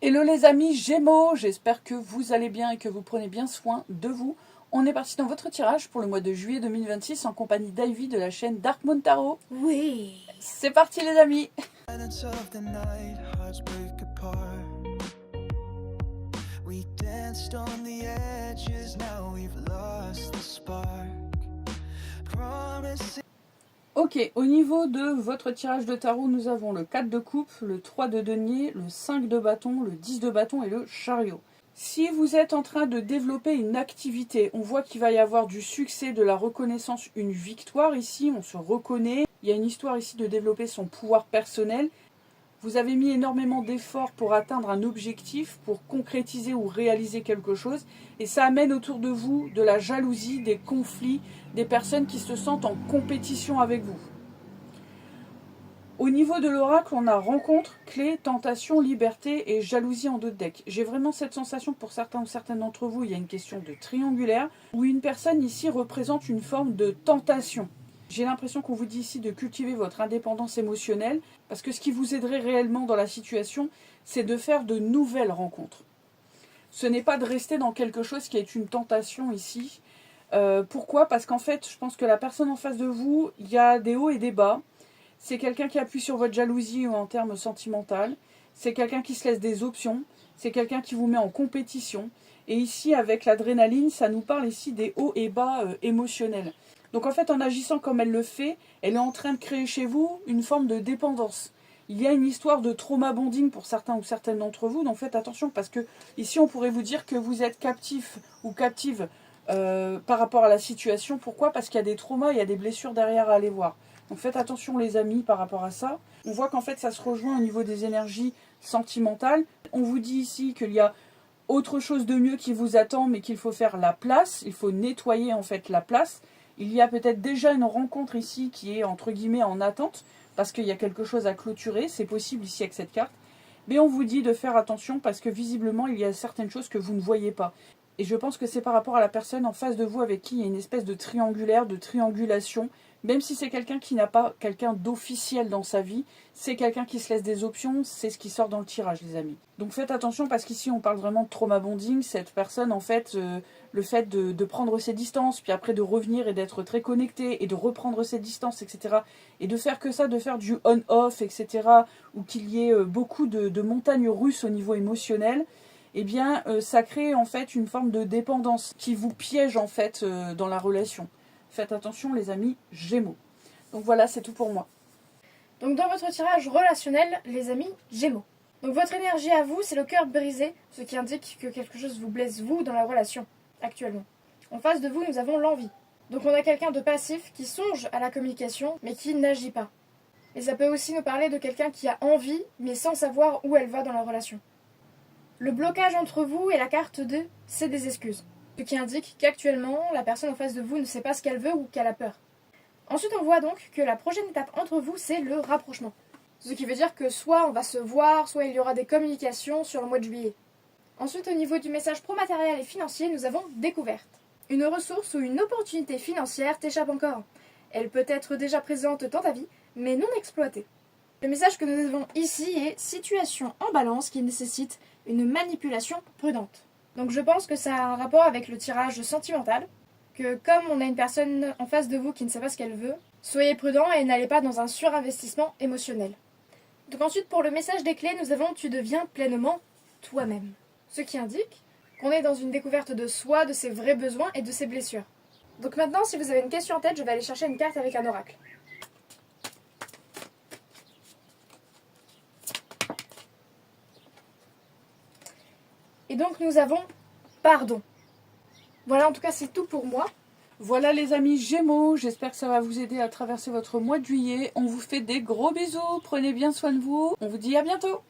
Hello les amis Gémeaux, j'espère que vous allez bien et que vous prenez bien soin de vous. On est parti dans votre tirage pour le mois de juillet 2026 en compagnie d'Ivy de la chaîne Dark Moon Tarot. Oui. C'est parti les amis. Ok, au niveau de votre tirage de tarot, nous avons le 4 de coupe, le 3 de denier, le 5 de bâton, le 10 de bâton et le chariot. Si vous êtes en train de développer une activité, on voit qu'il va y avoir du succès, de la reconnaissance, une victoire ici, on se reconnaît. Il y a une histoire ici de développer son pouvoir personnel. Vous avez mis énormément d'efforts pour atteindre un objectif, pour concrétiser ou réaliser quelque chose. Et ça amène autour de vous de la jalousie, des conflits, des personnes qui se sentent en compétition avec vous. Au niveau de l'oracle, on a rencontre, clé, tentation, liberté et jalousie en 2 decks. J'ai vraiment cette sensation pour certains ou certaines d'entre vous, il y a une question de triangulaire, où une personne ici représente une forme de tentation. J'ai l'impression qu'on vous dit ici de cultiver votre indépendance émotionnelle, parce que ce qui vous aiderait réellement dans la situation, c'est de faire de nouvelles rencontres. Ce n'est pas de rester dans quelque chose qui est une tentation ici. Pourquoi ? Parce qu'en fait, je pense que la personne en face de vous, il y a des hauts et des bas. C'est quelqu'un qui appuie sur votre jalousie ou en termes sentimental. C'est quelqu'un qui se laisse des options. C'est quelqu'un qui vous met en compétition. Et ici, avec l'adrénaline, ça nous parle ici des hauts et bas émotionnels. Donc en fait, en agissant comme elle le fait, elle est en train de créer chez vous une forme de dépendance. Il y a une histoire de trauma bonding pour certains ou certaines d'entre vous, donc faites attention parce que ici on pourrait vous dire que vous êtes captif ou captive par rapport à la situation. Pourquoi ? Parce qu'il y a des traumas, il y a des blessures derrière à aller voir. Donc faites attention les amis par rapport à ça. On voit qu'en fait ça se rejoint au niveau des énergies sentimentales. On vous dit ici qu'il y a autre chose de mieux qui vous attend, mais qu'il faut faire la place, il faut nettoyer en fait la place. Il y a peut-être déjà une rencontre ici qui est entre guillemets en attente, parce qu'il y a quelque chose à clôturer, c'est possible ici avec cette carte. Mais on vous dit de faire attention parce que visiblement il y a certaines choses que vous ne voyez pas. Et je pense que c'est par rapport à la personne en face de vous avec qui il y a une espèce de triangulaire, de triangulation. Même si c'est quelqu'un qui n'a pas quelqu'un d'officiel dans sa vie, c'est quelqu'un qui se laisse des options, c'est ce qui sort dans le tirage les amis. Donc faites attention parce qu'ici on parle vraiment de trauma bonding, cette personne en fait, le fait de prendre ses distances, puis après de revenir et d'être très connecté et de reprendre ses distances, etc. Et de faire que ça, de faire du on-off, etc. Ou qu'il y ait beaucoup de montagnes russes au niveau émotionnel, eh bien ça crée en fait une forme de dépendance qui vous piège en fait dans la relation. Faites attention les amis Gémeaux. Donc voilà, c'est tout pour moi. Donc dans votre tirage relationnel, les amis Gémeaux. Donc votre énergie à vous, c'est le cœur brisé, ce qui indique que quelque chose vous blesse vous dans la relation, actuellement. En face de vous, nous avons l'envie. Donc on a quelqu'un de passif qui songe à la communication, mais qui n'agit pas. Et ça peut aussi nous parler de quelqu'un qui a envie, mais sans savoir où elle va dans la relation. Le blocage entre vous et la carte 2, c'est des excuses. Ce qui indique qu'actuellement, la personne en face de vous ne sait pas ce qu'elle veut ou qu'elle a peur. Ensuite, on voit donc que la prochaine étape entre vous, c'est le rapprochement. Ce qui veut dire que soit on va se voir, soit il y aura des communications sur le mois de juillet. Ensuite, au niveau du message pro-matériel et financier, nous avons découverte. Une ressource ou une opportunité financière t'échappe encore. Elle peut être déjà présente dans ta vie, mais non exploitée. Le message que nous avons ici est situation en balance qui nécessite une manipulation prudente. Donc je pense que ça a un rapport avec le tirage sentimental, que comme on a une personne en face de vous qui ne sait pas ce qu'elle veut, soyez prudent et n'allez pas dans un surinvestissement émotionnel. Donc ensuite pour le message des clés, nous avons tu deviens pleinement toi-même. Ce qui indique qu'on est dans une découverte de soi, de ses vrais besoins et de ses blessures. Donc maintenant, si vous avez une question en tête, je vais aller chercher une carte avec un oracle. Et donc nous avons pardon. Voilà, en tout cas c'est tout pour moi. Voilà les amis Gémeaux, j'espère que ça va vous aider à traverser votre mois de juillet. On vous fait des gros bisous, prenez bien soin de vous. On vous dit à bientôt.